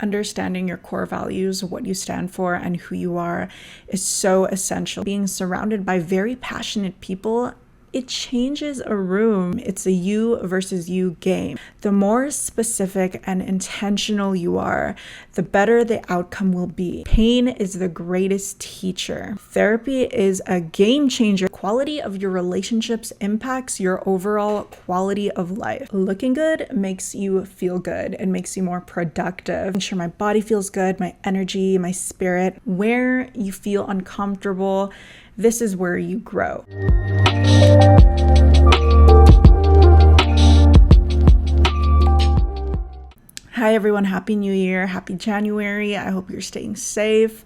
Understanding your core values, what you stand for, and who you are is so essential. Being surrounded by very passionate people, it changes a room. It's a you versus you game. The more specific and intentional you are, the better the outcome will be. Pain is the greatest teacher. Therapy is a game changer. Quality of your relationships impacts your overall quality of life. Looking good makes you feel good. It makes you more productive. Make sure my body feels good, my energy, my spirit. Where you feel uncomfortable, this is where you grow. Hi everyone, Happy New Year, Happy January. I hope you're staying safe,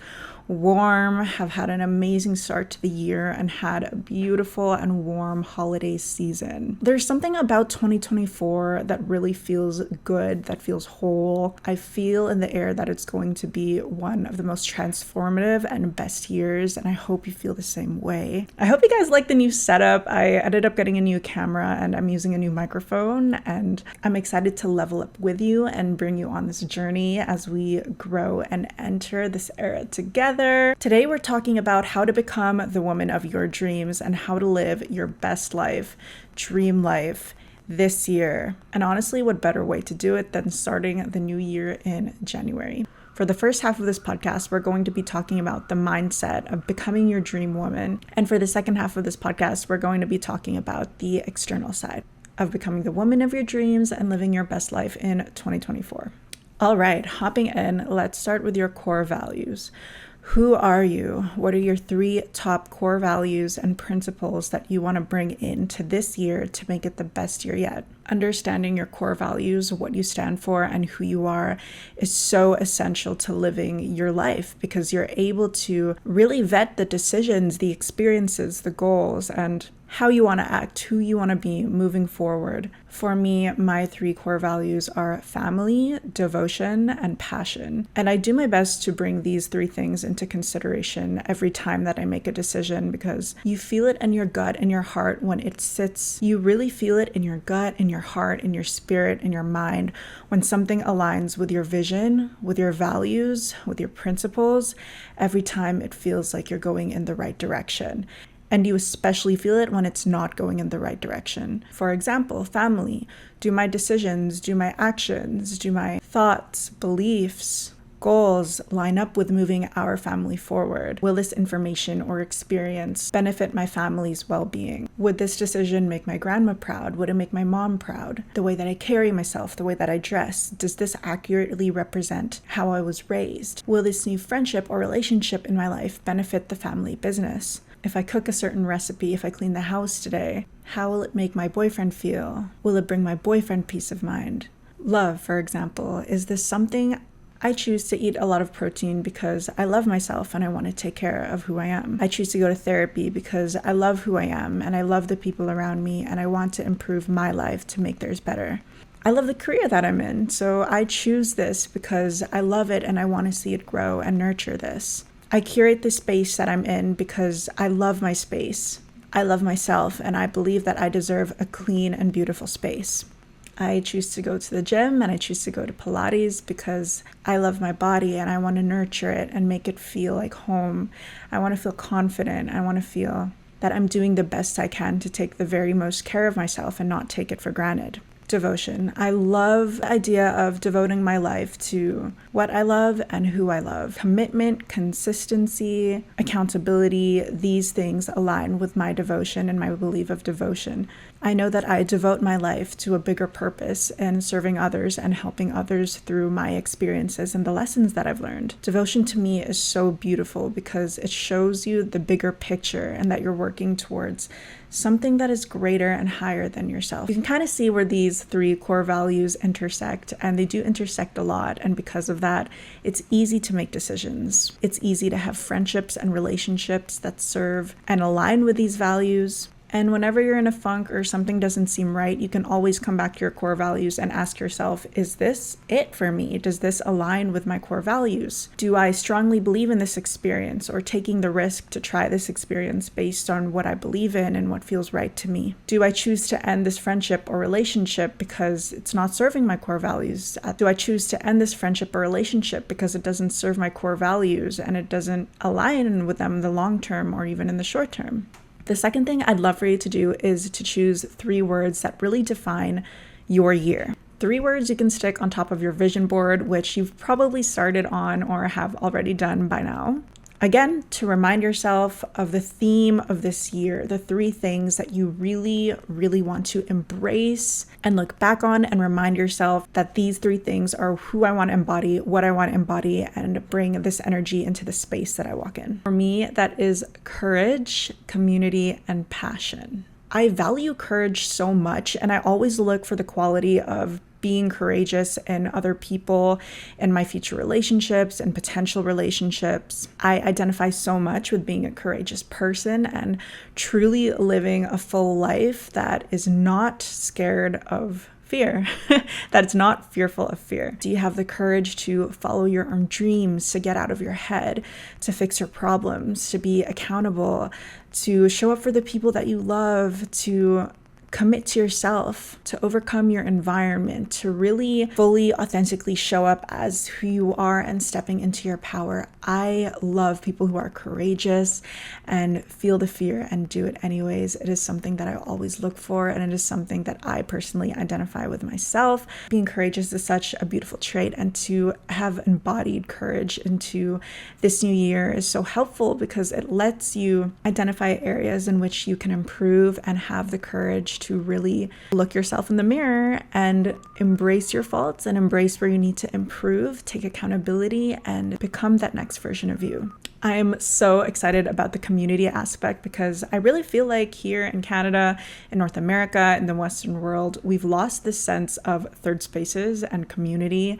warm, have had an amazing start to the year, and had a beautiful and warm holiday season. There's something about 2024 that really feels good, that feels whole. I feel in the air that it's going to be one of the most transformative and best years, and I hope you feel the same way. I hope you guys like the new setup. I ended up getting a new camera and I'm using a new microphone, and I'm excited to level up with you and bring you on this journey as we grow and enter this era together. Today we're talking about how to become the woman of your dreams and how to live your best life, dream life, this year. And honestly, what better way to do it than starting the new year in January? For the first half of this podcast, we're going to be talking about the mindset of becoming your dream woman. And for the second half of this podcast, we're going to be talking about the external side of becoming the woman of your dreams and living your best life in 2024. All right, hopping in, let's start with your core values. Who are you? What are your 3 top core values and principles that you want to bring into this year to make it the best year yet? Understanding your core values, what you stand for, and who you are is so essential to living your life, because you're able to really vet the decisions, the experiences, the goals, and how you want to act, who you want to be moving forward. For me, my 3 core values are family, devotion, and passion. And I do my best to bring these 3 things into consideration every time that I make a decision, because you feel it in your gut and your heart when it sits. You really feel it in your gut, in your heart, in your spirit, in your mind, when something aligns with your vision, with your values, with your principles. Every time it feels like you're going in the right direction. And you especially feel it when it's not going in the right direction. For example, family. Do my decisions, do my actions, do my thoughts, beliefs, goals line up with moving our family forward? Will this information or experience benefit my family's well-being? Would this decision make my grandma proud? Would it make my mom proud? The way that I carry myself, the way that I dress, does this accurately represent how I was raised? Will this new friendship or relationship in my life benefit the family business? If I cook a certain recipe, if I clean the house today, how will it make my boyfriend feel? Will it bring my boyfriend peace of mind? Love, for example, is this something I choose to eat a lot of protein because I love myself and I want to take care of who I am. I choose to go to therapy because I love who I am and I love the people around me and I want to improve my life to make theirs better. I love the career that I'm in, so I choose this because I love it and I want to see it grow and nurture this. I curate the space that I'm in because I love my space. I love myself and I believe that I deserve a clean and beautiful space. I choose to go to the gym and I choose to go to Pilates because I love my body and I want to nurture it and make it feel like home. I want to feel confident. I want to feel that I'm doing the best I can to take the very most care of myself and not take it for granted. Devotion. I love the idea of devoting my life to what I love and who I love. Commitment, consistency, accountability, these things align with my devotion and my belief of devotion. I know that I devote my life to a bigger purpose in serving others and helping others through my experiences and the lessons that I've learned. Devotion to me is so beautiful because it shows you the bigger picture and that you're working towards something that is greater and higher than yourself. You can kind of see where these 3 core values intersect, and they do intersect a lot. And because of that, it's easy to make decisions. It's easy to have friendships and relationships that serve and align with these values. And whenever you're in a funk or something doesn't seem right, you can always come back to your core values and ask yourself, is this it for me? Does this align with my core values? Do I strongly believe in this experience or taking the risk to try this experience based on what I believe in and what feels right to me? Do I choose to end this friendship or relationship because it's not serving my core values? Do I choose to end this friendship or relationship because it doesn't serve my core values and it doesn't align with them in the long term or even in the short term? The second thing I'd love for you to do is to choose 3 words that really define your year. 3 words you can stick on top of your vision board, which you've probably started on or have already done by now. Again, to remind yourself of the theme of this year, the 3 things that you really, really want to embrace and look back on and remind yourself that these 3 things are who I want to embody, what I want to embody, and bring this energy into the space that I walk in. For me, that is courage, community, and passion. I value courage so much, and I always look for the quality of being courageous in other people, in my future relationships and potential relationships. I identify so much with being a courageous person and truly living a full life that is not scared of fear, that it's not fearful of fear. Do you have the courage to follow your own dreams, to get out of your head, to fix your problems, to be accountable, to show up for the people that you love, to commit to yourself, to overcome your environment, to really fully, authentically show up as who you are and stepping into your power? I love people who are courageous and feel the fear and do it anyways. It is something that I always look for, and it is something that I personally identify with myself. Being courageous is such a beautiful trait, and to have embodied courage into this new year is so helpful because it lets you identify areas in which you can improve and have the courage to really look yourself in the mirror and embrace your faults and embrace where you need to improve, take accountability, and become that next version of you. I'm so excited about the community aspect because I really feel like here in Canada, in North America, in the Western world, we've lost this sense of third spaces and community.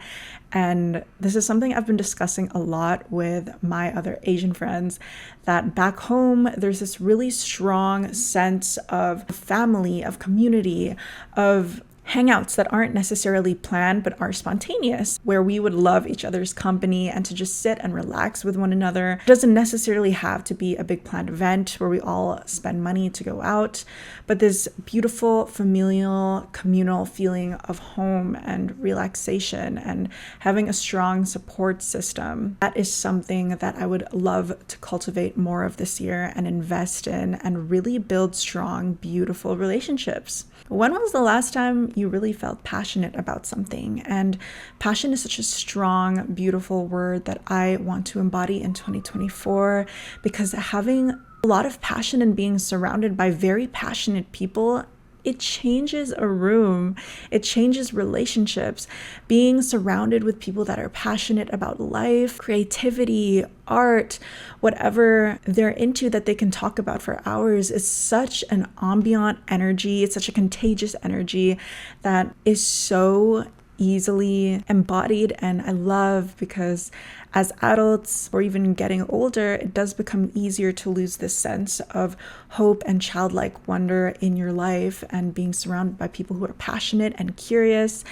And this is something I've been discussing a lot with my other Asian friends, that back home, there's this really strong sense of family, of community, of hangouts that aren't necessarily planned but are spontaneous, where we would love each other's company and to just sit and relax with one another. It doesn't necessarily have to be a big planned event where we all spend money to go out, but this beautiful familial communal feeling of home and relaxation and having a strong support system. That is something that I would love to cultivate more of this year and invest in and really build strong, beautiful relationships. When was the last time you really felt passionate about something? And passion is such a strong, beautiful word that I want to embody in 2024, because having a lot of passion and being surrounded by very passionate people, it changes a room. It changes relationships. Being surrounded with people that are passionate about life, creativity, art, whatever they're into that they can talk about for hours is such an ambient energy. It's such a contagious energy that is so easily embodied, and I love, because as adults or even getting older, it does become easier to lose this sense of hope and childlike wonder in your life, and being surrounded by people who are passionate and curious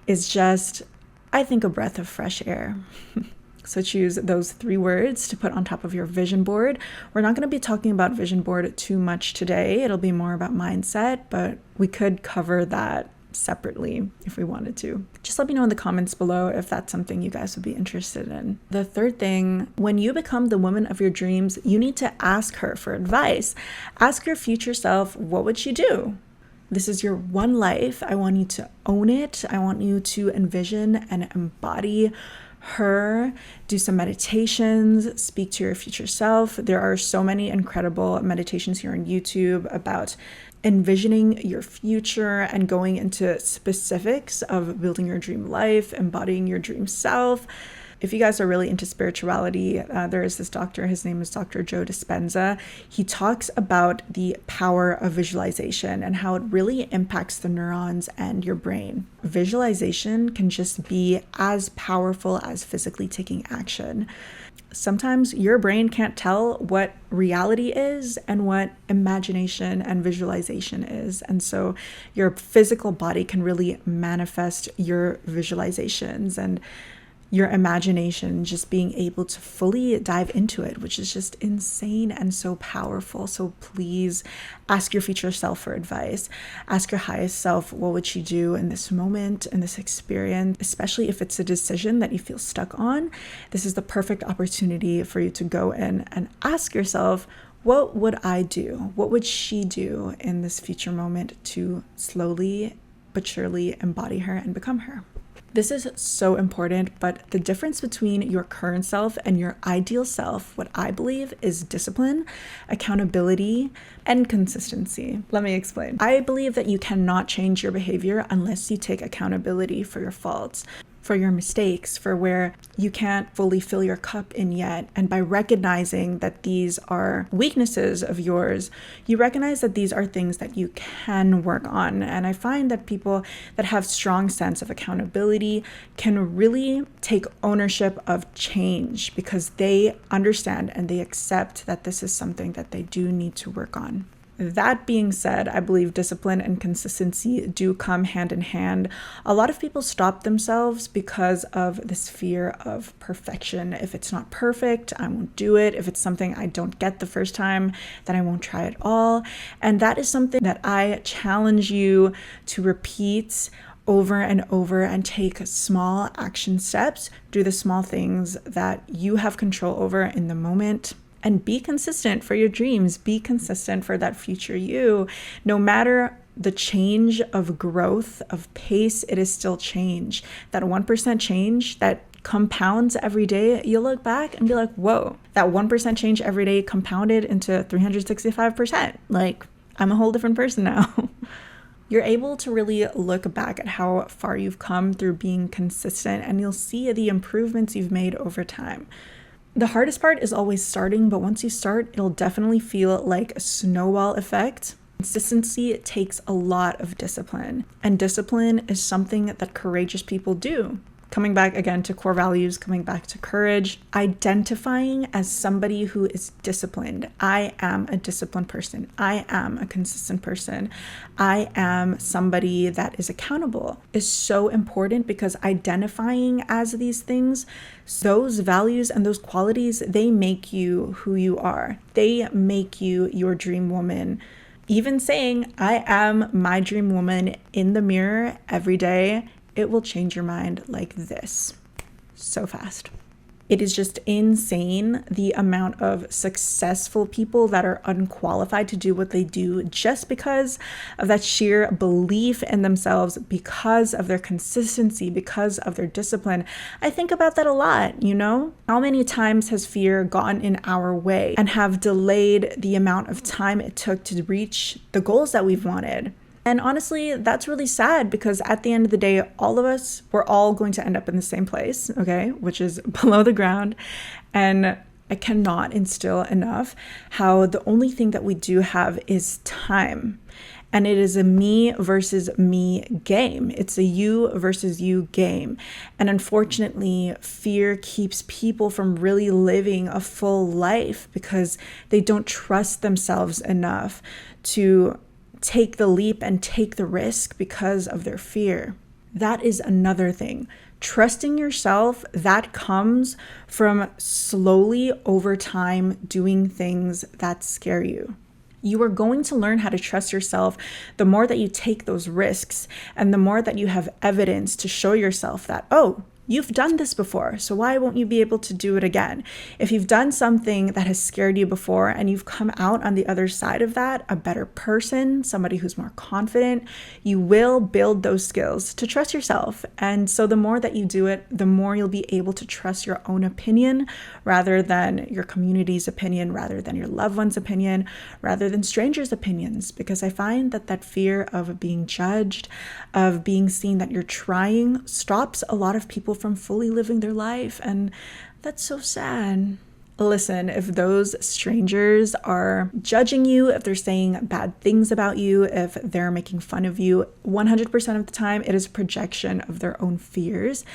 is just, I think, a breath of fresh air. So choose those 3 words to put on top of your vision board. We're not going to be talking about vision board too much today. It'll be more about mindset, but we could cover that separately if we wanted to. Just let me know in the comments below if that's something you guys would be interested in. The third thing, when you become the woman of your dreams, you need to ask her for advice. Ask your future self, what would she do? This is your one life. I want you to own it. I want you to envision and embody her, do some meditations, speak to your future self. There are so many incredible meditations here on YouTube about envisioning your future and going into specifics of building your dream life, embodying your dream self. If you guys are really into spirituality, there is this doctor, his name is Dr. Joe Dispenza. He talks about the power of visualization and how it really impacts the neurons and your brain. Visualization can just be as powerful as physically taking action. Sometimes your brain can't tell what reality is and what imagination and visualization is. And so your physical body can really manifest your visualizations and your imagination, just being able to fully dive into it, which is just insane and so powerful. So please ask your future self for advice. Ask your highest self, what would she do in this moment, in this experience, especially if it's a decision that you feel stuck on. This is the perfect opportunity for you to go in and ask yourself, what would I do? What would she do in this future moment to slowly but surely embody her and become her? This is so important, but the difference between your current self and your ideal self, what I believe, is discipline, accountability, and consistency. Let me explain. I believe that you cannot change your behavior unless you take accountability for your faults, for your mistakes, for where you can't fully fill your cup in yet. And by recognizing that these are weaknesses of yours, you recognize that these are things that you can work on. And I find that people that have strong sense of accountability can really take ownership of change because they understand and they accept that this is something that they do need to work on. That being said, I believe discipline and consistency do come hand in hand. A lot of people stop themselves because of this fear of perfection. If it's not perfect, I won't do it. If it's something I don't get the first time, then I won't try at all. And that is something that I challenge you to repeat over and over and take small action steps. Do the small things that you have control over in the moment. And be consistent for your dreams. Be consistent for that future you. No matter the change of growth, of pace, it is still change. That 1% change that compounds every day, you'll look back and be like, whoa, that 1% change every day compounded into 365%. Like, I'm a whole different person now. You're able to really look back at how far you've come through being consistent, and you'll see the improvements you've made over time. The hardest part is always starting, but once you start, it'll definitely feel like a snowball effect. Consistency takes a lot of discipline, and discipline is something that courageous people do. Coming back again to core values, coming back to courage, identifying as somebody who is disciplined. I am a disciplined person. I am a consistent person. I am somebody that is accountable is so important because identifying as these things, those values and those qualities, they make you who you are. They make you your dream woman. Even saying, I am my dream woman in the mirror every day, it will change your mind like this so fast. It is just insane the amount of successful people that are unqualified to do what they do just because of that sheer belief in themselves, because of their consistency, because of their discipline. I think about that a lot, you know? How many times has fear gotten in our way and have delayed the amount of time it took to reach the goals that we've wanted? And honestly, that's really sad because at the end of the day, all of us, we're all going to end up in the same place, okay, which is below the ground. And I cannot instill enough how the only thing that we do have is time. And it is a me versus me game. It's a you versus you game. And unfortunately, fear keeps people from really living a full life because they don't trust themselves enough to take the leap and take the risk because of their fear. That is another thing. Trusting yourself, that comes from slowly over time doing things that scare you. You are going to learn how to trust yourself the more that you take those risks and the more that you have evidence to show yourself that, oh, you've done this before, so why won't you be able to do it again? If you've done something that has scared you before and you've come out on the other side of that, a better person, somebody who's more confident, you will build those skills to trust yourself. And so the more that you do it, the more you'll be able to trust your own opinion rather than your community's opinion, rather than your loved one's opinion, rather than strangers' opinions. Because I find that fear of being judged, of being seen that you're trying, stops a lot of people people from fully living their life. And that's so sad. Listen, if those strangers are judging you, if they're saying bad things about you, if they're making fun of you, 100% of the time, it is a projection of their own fears.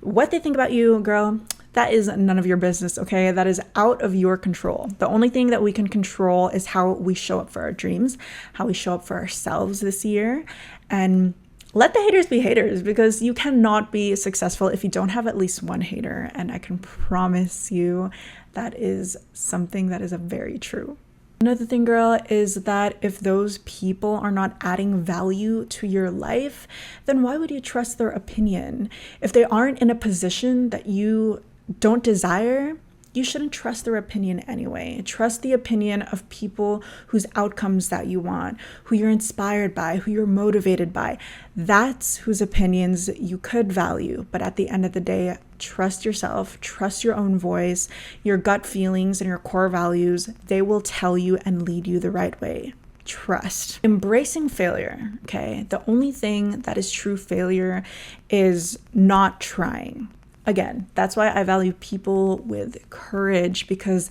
What they think about you, girl, that is none of your business, okay? That is out of your control. The only thing that we can control is how we show up for our dreams, how we show up for ourselves this year, and let the haters be haters, because you cannot be successful if you don't have at least one hater. And I can promise you that is something that is very true. Another thing, girl, is that if those people are not adding value to your life, then why would you trust their opinion? If they aren't in a position that you don't desire, you shouldn't trust their opinion anyway. Trust the opinion of people whose outcomes that you want, who you're inspired by, who you're motivated by. That's whose opinions you could value. But at the end of the day, trust yourself, trust your own voice, your gut feelings and your core values. They will tell you and lead you the right way. Trust. Embracing failure, okay? The only thing that is true failure is not trying. Again, that's why I value people with courage, because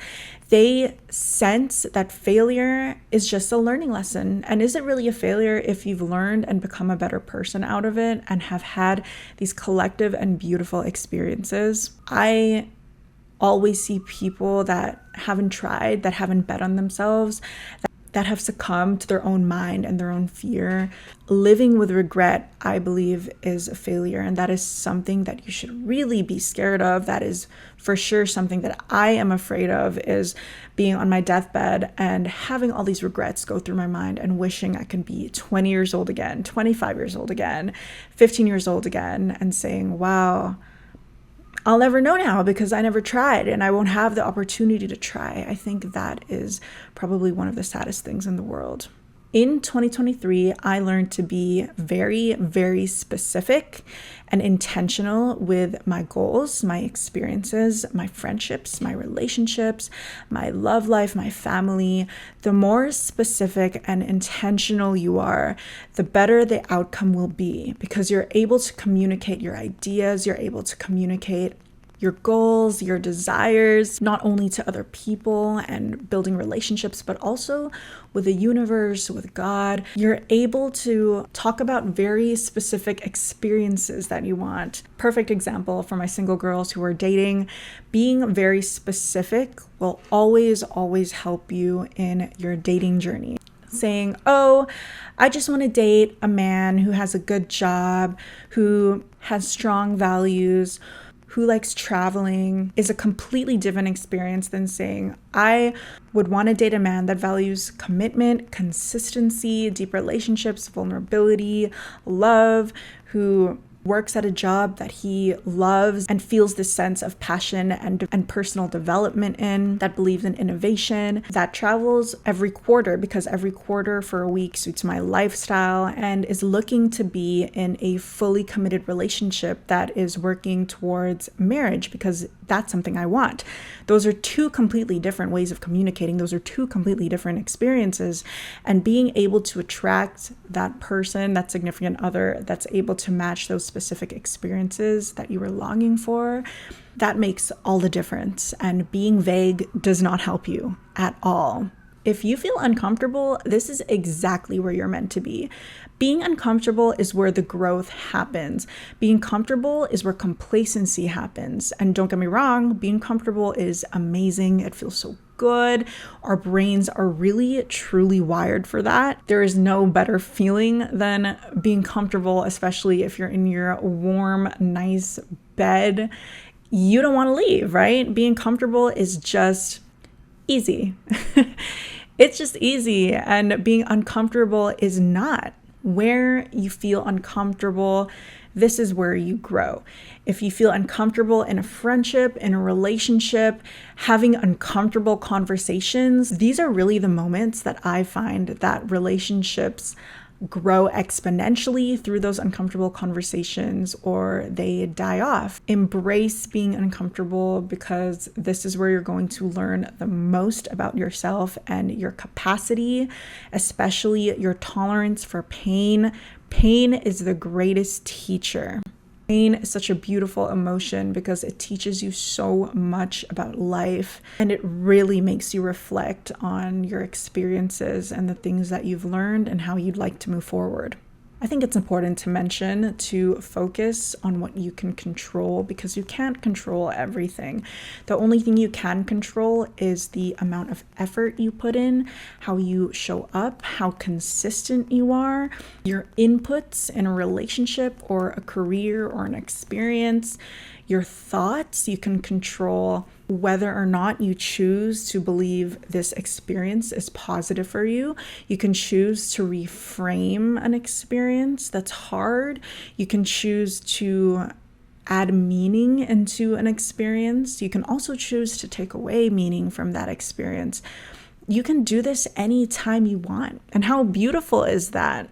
they sense that failure is just a learning lesson. And is it really a failure if you've learned and become a better person out of it and have had these collective and beautiful experiences? I always see people that haven't tried, that haven't bet on themselves, that have succumbed to their own mind and their own fear. Living with regret, I believe, is a failure. And that is something that you should really be scared of. That is for sure something that I am afraid of, is being on my deathbed and having all these regrets go through my mind and wishing I could be 20 years old again, 25 years old again, 15 years old again, and saying, wow, I'll never know now because I never tried and I won't have the opportunity to try. I think that is probably one of the saddest things in the world. In 2023, I learned to be very, very specific and intentional with my goals, my experiences, my friendships, my relationships, my love life, my family. The more specific and intentional you are, the better the outcome will be, because you're able to communicate your ideas, you're able to communicate your goals, your desires, not only to other people and building relationships, but also with the universe, with God. You're able to talk about very specific experiences that you want. Perfect example for my single girls who are dating. Being very specific will always, always help you in your dating journey. Saying, oh, I just want to date a man who has a good job, who has strong values, who likes traveling, is a completely different experience than saying, I would want to date a man that values commitment, consistency, deep relationships, vulnerability, love, who works at a job that he loves and feels this sense of passion and personal development in, that believes in innovation, that travels every quarter because every quarter for a week suits my lifestyle, and is looking to be in a fully committed relationship that is working towards marriage because that's something I want. Those are two completely different ways of communicating. Those are two completely different experiences. And being able to attract that person, that significant other, that's able to match those specific experiences that you were longing for, that makes all the difference. And being vague does not help you at all. If you feel uncomfortable, this is exactly where you're meant to be. Being uncomfortable is where the growth happens. Being comfortable is where complacency happens. And don't get me wrong, being comfortable is amazing. It feels so good. Our brains are really, truly wired for that. There is no better feeling than being comfortable, especially if you're in your warm, nice bed. You don't want to leave, right? Being comfortable is just easy. It's just easy, and being uncomfortable is not. Where you feel uncomfortable, this is where you grow. If you feel uncomfortable in a friendship, in a relationship, having uncomfortable conversations, these are really the moments that I find that relationships grow exponentially through those uncomfortable conversations, or they die off. Embrace being uncomfortable, because this is where you're going to learn the most about yourself and your capacity, especially your tolerance for pain. Pain is the greatest teacher. Pain is such a beautiful emotion because it teaches you so much about life, and it really makes you reflect on your experiences and the things that you've learned and how you'd like to move forward. I think it's important to mention to focus on what you can control, because you can't control everything. The only thing you can control is the amount of effort you put in, how you show up, how consistent you are, your inputs in a relationship or a career or an experience, your thoughts. You can control whether or not you choose to believe this experience is positive for you. You can choose to reframe an experience that's hard. You can choose to add meaning into an experience. You can also choose to take away meaning from that experience. You can do this anytime you want. And how beautiful is that?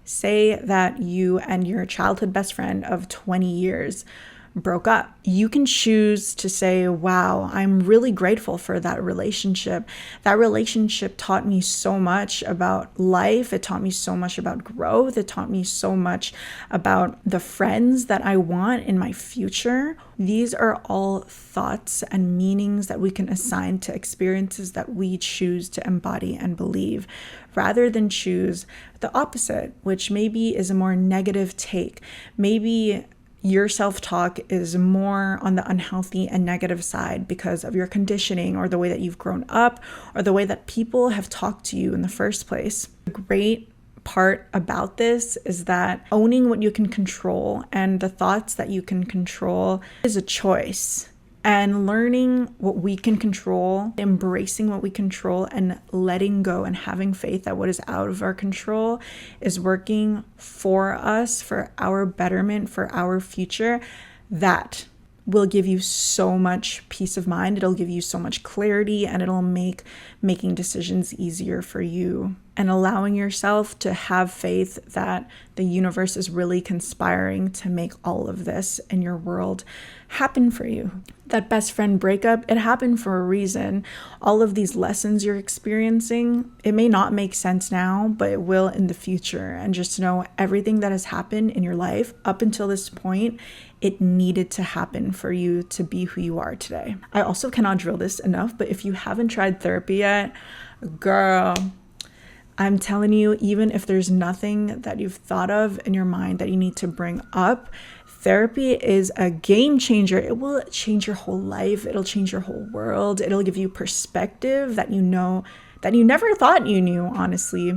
Say that you and your childhood best friend of 20 years broke up. You can choose to say, wow, I'm really grateful for that relationship. That relationship taught me so much about life. It taught me so much about growth. It taught me so much about the friends that I want in my future. These are all thoughts and meanings that we can assign to experiences that we choose to embody and believe, rather than choose the opposite, which maybe is a more negative take. Maybe your self-talk is more on the unhealthy and negative side because of your conditioning or the way that you've grown up or the way that people have talked to you in the first place. The great part about this is that owning what you can control and the thoughts that you can control is a choice. And learning what we can control, embracing what we control, and letting go and having faith that what is out of our control is working for us, for our betterment, for our future, that will give you so much peace of mind. It'll give you so much clarity, and it'll make making decisions easier for you. And allowing yourself to have faith that the universe is really conspiring to make all of this in your world happen for you. That best friend breakup, it happened for a reason. All of these lessons you're experiencing, it may not make sense now, but it will in the future. And just know everything that has happened in your life up until this point, it needed to happen for you to be who you are today. I also cannot drill this enough, but if you haven't tried therapy yet, girl, I'm telling you, even if there's nothing that you've thought of in your mind that you need to bring up, therapy is a game changer. It will change your whole life. It'll change your whole world. It'll give you perspective that you know, that you never thought you knew, honestly.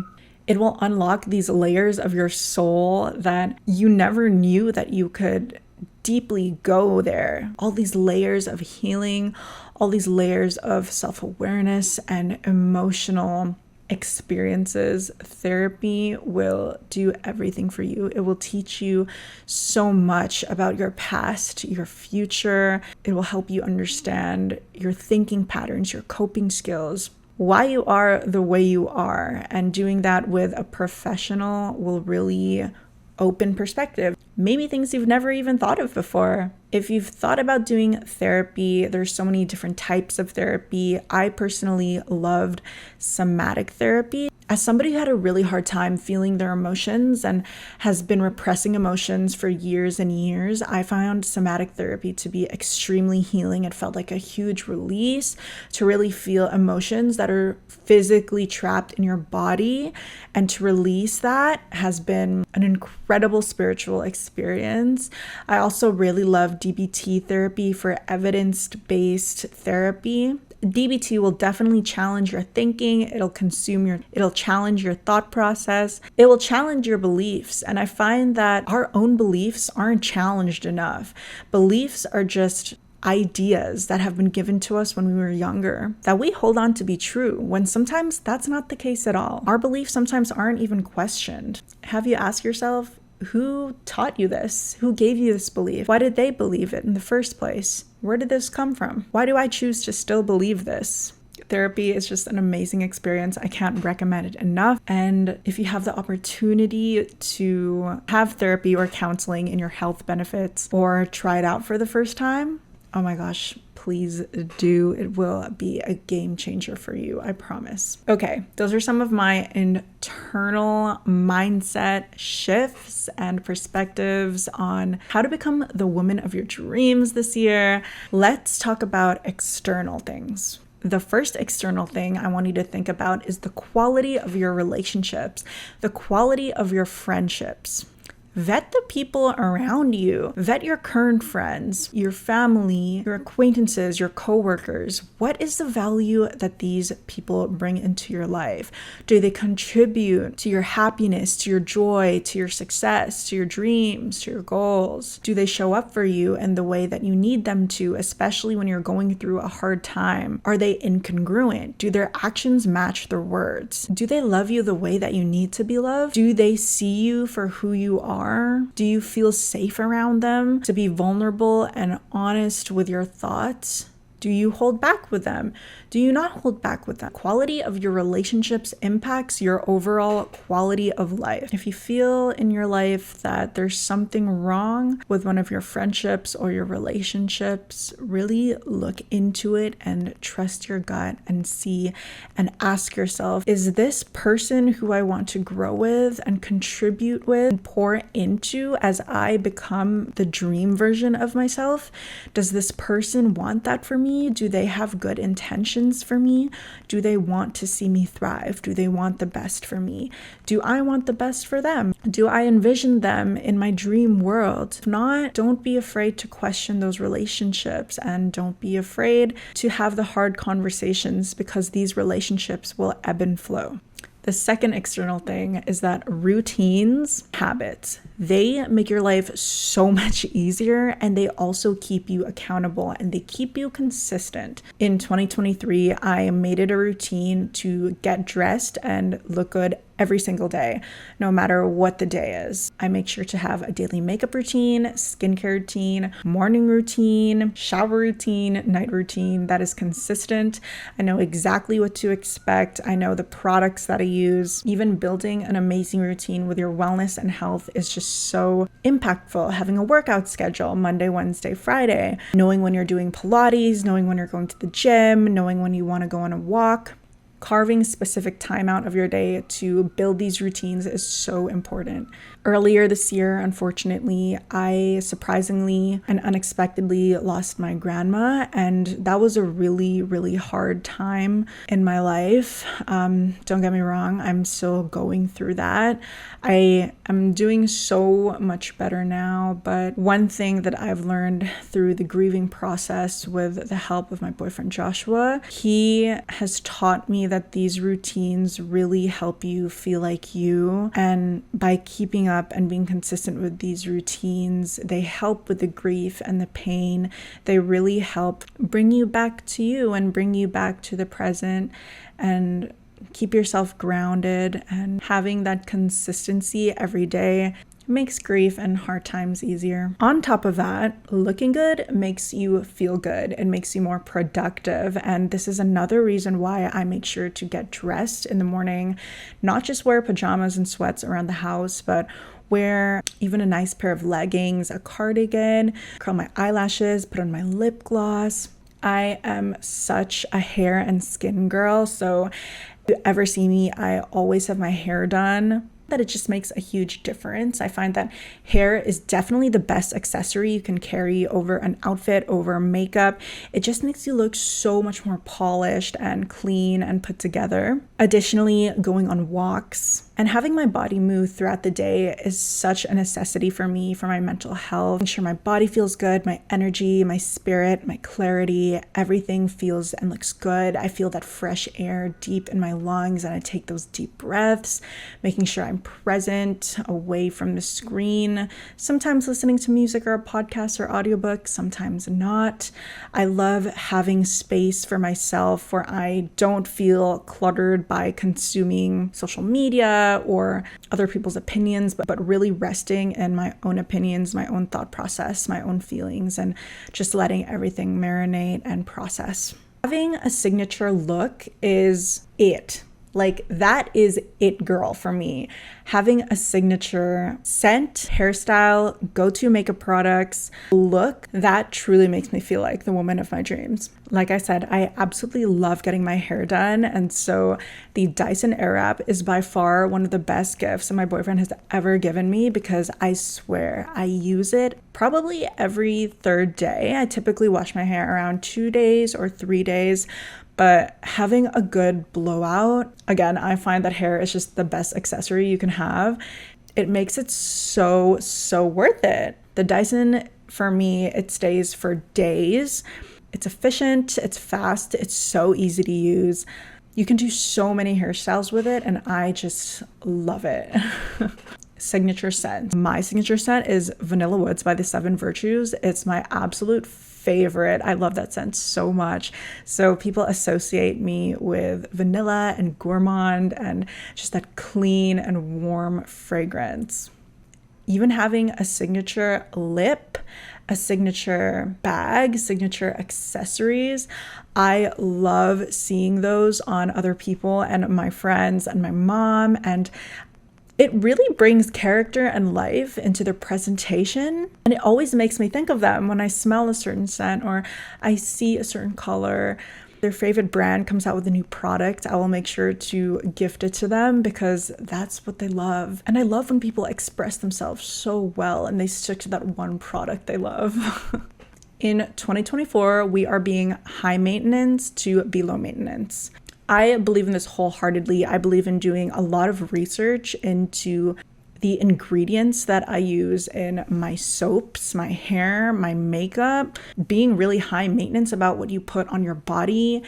It will unlock these layers of your soul that you never knew that you could deeply go there. All these layers of healing, all these layers of self-awareness and emotional experiences. Therapy will do everything for you. It will teach you so much about your past, your future. It will help you understand your thinking patterns, your coping skills, why you are the way you are. And doing that with a professional will really open perspective. Maybe things you've never even thought of before. If you've thought about doing therapy, there's so many different types of therapy. I personally loved somatic therapy. As somebody who had a really hard time feeling their emotions and has been repressing emotions for years and years, I found somatic therapy to be extremely healing. It felt like a huge release to really feel emotions that are physically trapped in your body, and to release that has been an incredible spiritual experience. I also really love DBT therapy for evidence-based therapy. DBT will definitely challenge your thinking. It'll challenge your thought process. It will challenge your beliefs. And I find that our own beliefs aren't challenged enough. Beliefs are just ideas that have been given to us when we were younger that we hold on to be true, when sometimes that's not the case at all. Our beliefs sometimes aren't even questioned. Have you asked yourself, who taught you this? Who gave you this belief? Why did they believe it in the first place? Where did this come from? Why do I choose to still believe this? Therapy is just an amazing experience. I can't recommend it enough. And if you have the opportunity to have therapy or counseling in your health benefits or try it out for the first time, oh my gosh, please do. It will be a game changer for you, I promise. Okay, those are some of my internal mindset shifts and perspectives on how to become the woman of your dreams this year. Let's talk about external things. The first external thing I want you to think about is the quality of your relationships, the quality of your friendships. Vet the people around you. Vet your current friends, your family, your acquaintances, your coworkers. What is the value that these people bring into your life? Do they contribute to your happiness, to your joy, to your success, to your dreams, to your goals? Do they show up for you in the way that you need them to, especially when you're going through a hard time? Are they incongruent? Do their actions match their words? Do they love you the way that you need to be loved? Do they see you for who you are? Do you feel safe around them to be vulnerable and honest with your thoughts? Do you hold back with them? Do you not hold back with them? Quality of your relationships impacts your overall quality of life. If you feel in your life that there's something wrong with one of your friendships or your relationships, really look into it and trust your gut and see and ask yourself, is this person who I want to grow with and contribute with and pour into as I become the dream version of myself? Does this person want that for me? Do they have good intentions for me? Do they want to see me thrive? Do they want the best for me? Do I want the best for them? Do I envision them in my dream world? If not, don't be afraid to question those relationships and don't be afraid to have the hard conversations because these relationships will ebb and flow. The second external thing is that routines, habits, they make your life so much easier and they also keep you accountable and they keep you consistent. In 2023, I made it a routine to get dressed and look good every single day, no matter what the day is. I make sure to have a daily makeup routine, skincare routine, morning routine, shower routine, night routine that is consistent. I know exactly what to expect. I know the products that I use. Even building an amazing routine with your wellness and health is just so impactful. Having a workout schedule, Monday, Wednesday, Friday, knowing when you're doing Pilates, knowing when you're going to the gym, knowing when you want to go on a walk. Carving specific time out of your day to build these routines is so important. Earlier this year, unfortunately, I surprisingly and unexpectedly lost my grandma, and that was a really, really hard time in my life. Don't get me wrong, I'm still going through that. I am doing so much better now, but one thing that I've learned through the grieving process with the help of my boyfriend Joshua, he has taught me that these routines really help you feel like you, and by keeping up and being consistent with these routines, they help with the grief and the pain. They really help bring you back to you and bring you back to the present and keep yourself grounded. And having that consistency every day makes grief and hard times easier. On top of that, looking good makes you feel good. It makes you more productive. And this is another reason why I make sure to get dressed in the morning, not just wear pajamas and sweats around the house, but wear even a nice pair of leggings, a cardigan, curl my eyelashes, put on my lip gloss. I am such a hair and skin girl. So if you ever see me, I always have my hair done. That it just makes a huge difference. I find that hair is definitely the best accessory you can carry over an outfit, over makeup. It just makes you look so much more polished and clean and put together. Additionally, going on walks and having my body move throughout the day is such a necessity for me, for my mental health. Making sure my body feels good, my energy, my spirit, my clarity, everything feels and looks good. I feel that fresh air deep in my lungs and I take those deep breaths, making sure I'm present, away from the screen, sometimes listening to music or a podcast or audiobook, sometimes not. I love having space for myself where I don't feel cluttered by consuming social media or other people's opinions, but really resting in my own opinions, my own thought process, my own feelings, and just letting everything marinate and process. Having a signature look is it. Like that is it, girl, for me. Having a signature scent, hairstyle, go-to makeup products, look, that truly makes me feel like the woman of my dreams. Like I said, I absolutely love getting my hair done. And so the Dyson Airwrap is by far one of the best gifts that my boyfriend has ever given me, because I swear I use it probably every third day. I typically wash my hair around 2 days or 3 days. But having a good blowout, again, I find that hair is just the best accessory you can have. It makes it so worth it. The Dyson, for me, it stays for days. It's efficient, it's fast, it's so easy to use. You can do so many hairstyles with it, and I just love it. Signature scent. My signature scent is Vanilla Woods by the Seven Virtues. It's my absolute favorite. I love that scent so much. So people associate me with vanilla and gourmand and just that clean and warm fragrance. Even having a signature lip, a signature bag, signature accessories. I love seeing those on other people and my friends and my mom, and it really brings character and life into their presentation. And it always makes me think of them when I smell a certain scent or I see a certain color. Their favorite brand comes out with a new product, I will make sure to gift it to them because that's what they love. And I love when people express themselves so well and they stick to that one product they love. In 2024, we are being high maintenance to be low maintenance. I believe in this wholeheartedly. I believe in doing a lot of research into the ingredients that I use in my soaps, my hair, my makeup, being really high maintenance about what you put on your body,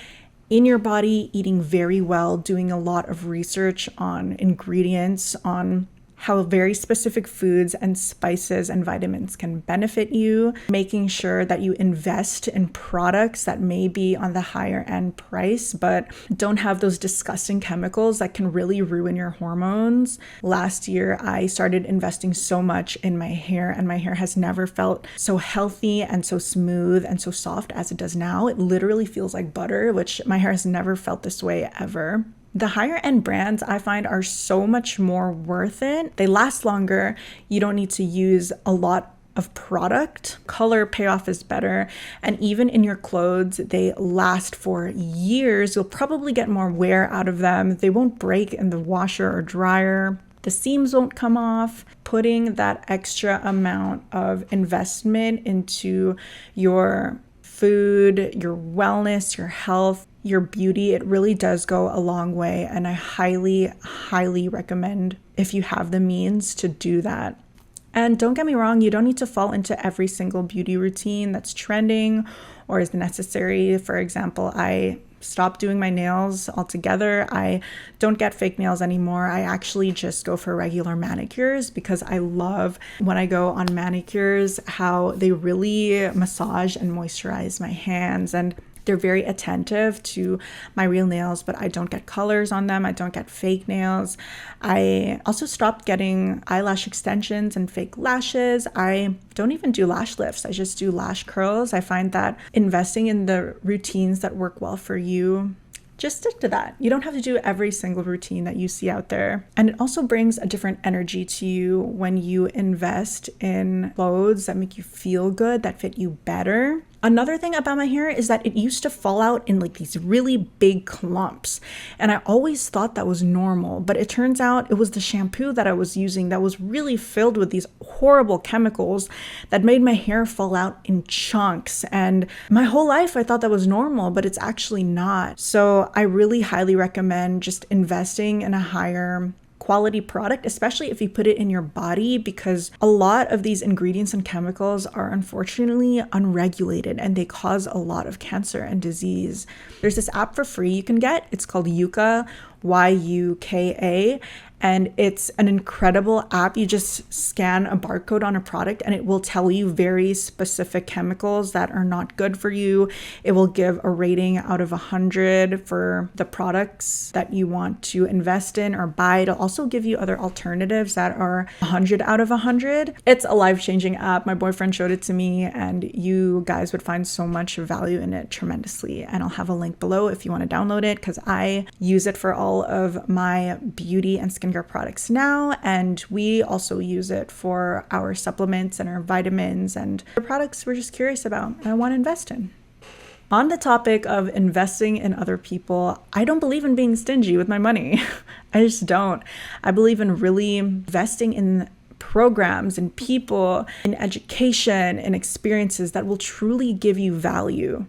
in your body, eating very well, doing a lot of research on ingredients, on how very specific foods and spices and vitamins can benefit you, making sure that you invest in products that may be on the higher end price, but don't have those disgusting chemicals that can really ruin your hormones. Last year, I started investing so much in my hair, and my hair has never felt so healthy and so smooth and so soft as it does now. It literally feels like butter, which my hair has never felt this way ever. The higher end brands I find are so much more worth it. They last longer. You don't need to use a lot of product. Color payoff is better. And even in your clothes, they last for years. You'll probably get more wear out of them. They won't break in the washer or dryer. The seams won't come off. Putting that extra amount of investment into your food, your wellness, your health, your beauty, it really does go a long way. And I highly recommend, if you have the means, to do that. And don't get me wrong, you don't need to fall into every single beauty routine that's trending or is necessary. For example, I stopped doing my nails altogether. I don't get fake nails anymore. I actually just go for regular manicures because I love when I go on manicures how they really massage and moisturize my hands, and they're very attentive to my real nails, but I don't get colors on them. I don't get fake nails. I also stopped getting eyelash extensions and fake lashes. I don't even do lash lifts. I just do lash curls. I find that investing in the routines that work well for you, just stick to that. You don't have to do every single routine that you see out there. And it also brings a different energy to you when you invest in clothes that make you feel good, that fit you better. Another thing about my hair is that it used to fall out in like these really big clumps. And I always thought that was normal, but it turns out it was the shampoo that I was using that was really filled with these horrible chemicals that made my hair fall out in chunks. And my whole life I thought that was normal, but it's actually not. So I really highly recommend just investing in a higher quality product, especially if you put it in your body, because a lot of these ingredients and chemicals are unfortunately unregulated and they cause a lot of cancer and disease. There's this app for free you can get. It's called Yuka, Yuka, and it's an incredible app. You just scan a barcode on a product and it will tell you very specific chemicals that are not good for you. It will give a rating out of 100 for the products that you want to invest in or buy. It'll also give you other alternatives that are 100 out of 100. It's a life-changing app. My boyfriend showed it to me and you guys would find so much value in it tremendously. And I'll have a link below if you want to download it because I use it for all all of my beauty and skincare products now, and we also use it for our supplements and our vitamins and the products we're just curious about and I want to invest in. On the topic of investing in other people, I don't believe in being stingy with my money. I just don't. I believe in really investing in programs and people, in education and experiences that will truly give you value.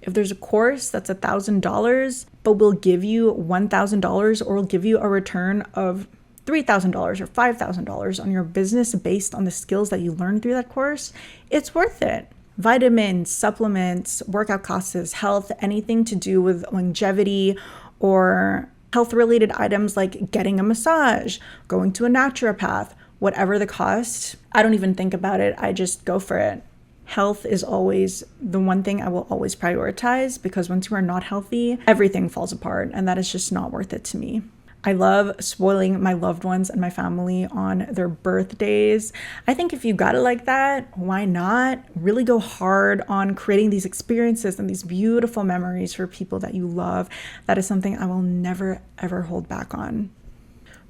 If there's a course that's $1,000, but will give you $1,000 or will give you a return of $3,000 or $5,000 on your business based on the skills that you learned through that course, it's worth it. Vitamins, supplements, workout classes, health, anything to do with longevity or health-related items like getting a massage, going to a naturopath, whatever the cost, I don't even think about it. I just go for it. Health is always the one thing I will always prioritize, because once you are not healthy, everything falls apart, and that is just not worth it to me. I love spoiling my loved ones and my family on their birthdays. I think if you got it like that, why not really go hard on creating these experiences and these beautiful memories for people that you love? That is something I will never, ever hold back on.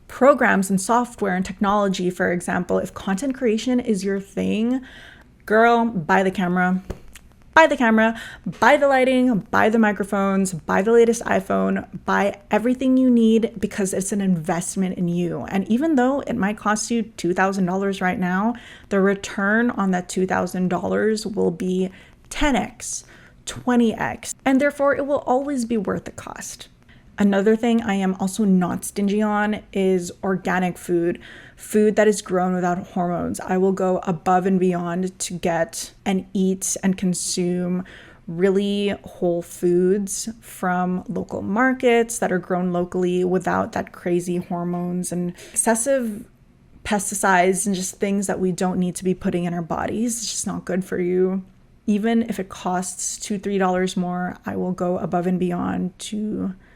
Programs and software and technology, for example, if content creation is your thing, girl, buy the camera, buy the lighting, buy the microphones, buy the latest iPhone, buy everything you need, because it's an investment in you. And even though it might cost you $2,000 right now, the return on that $2,000 will be 10x, 20x, and therefore it will always be worth the cost. Another thing I am also not stingy on is organic food that is grown without hormones. I will go above and beyond to get and eat and consume really whole foods from local markets that are grown locally without that crazy hormones and excessive pesticides and just things that we don't need to be putting in our bodies. It's just not good for you. Even if it costs $2, $3 more, I will go above and beyond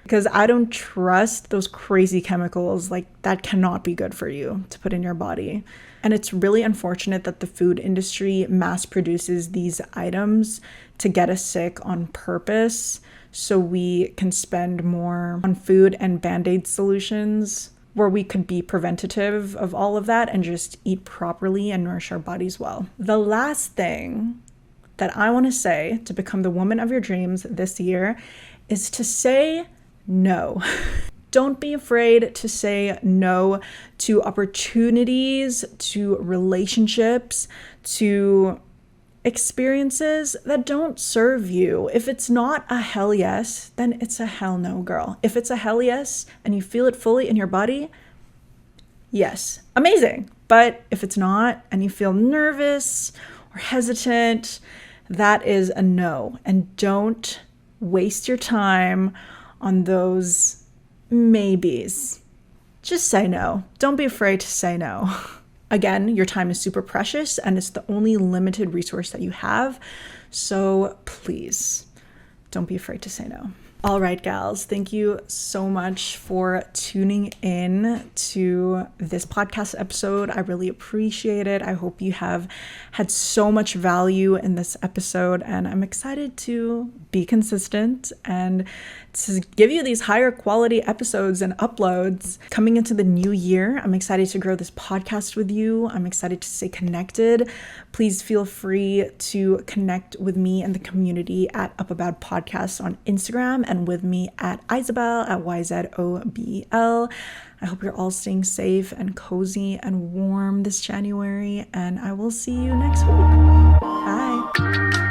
because I don't trust those crazy chemicals. Like, that cannot be good for you to put in your body. And it's really unfortunate that the food industry mass produces these items to get us sick on purpose, so we can spend more on food and Band-Aid solutions where we could be preventative of all of that and just eat properly and nourish our bodies well. The last thing that I want to say to become the woman of your dreams this year is to say no. Don't be afraid to say no to opportunities, to relationships, to experiences that don't serve you. If it's not a hell yes, then it's a hell no, girl. If it's a hell yes and you feel it fully in your body, yes, amazing. But if it's not and you feel nervous or hesitant, that is a no. And don't waste your time on those maybes. Just say no. Don't be afraid to say no. Again, your time is super precious and it's the only limited resource that you have. So please, don't be afraid to say no. All right, gals, thank you so much for tuning in to this podcast episode. I really appreciate it. I hope you have had so much value in this episode, and I'm excited to be consistent and to give you these higher quality episodes and uploads coming into the new year. I'm excited to grow this podcast with you. I'm excited to stay connected. Please feel free to connect with me and the community at Up About Podcasts on Instagram, and with me at Isabel at YZOBL. I hope you're all staying safe and cozy and warm this January, and I will see you next week. Bye.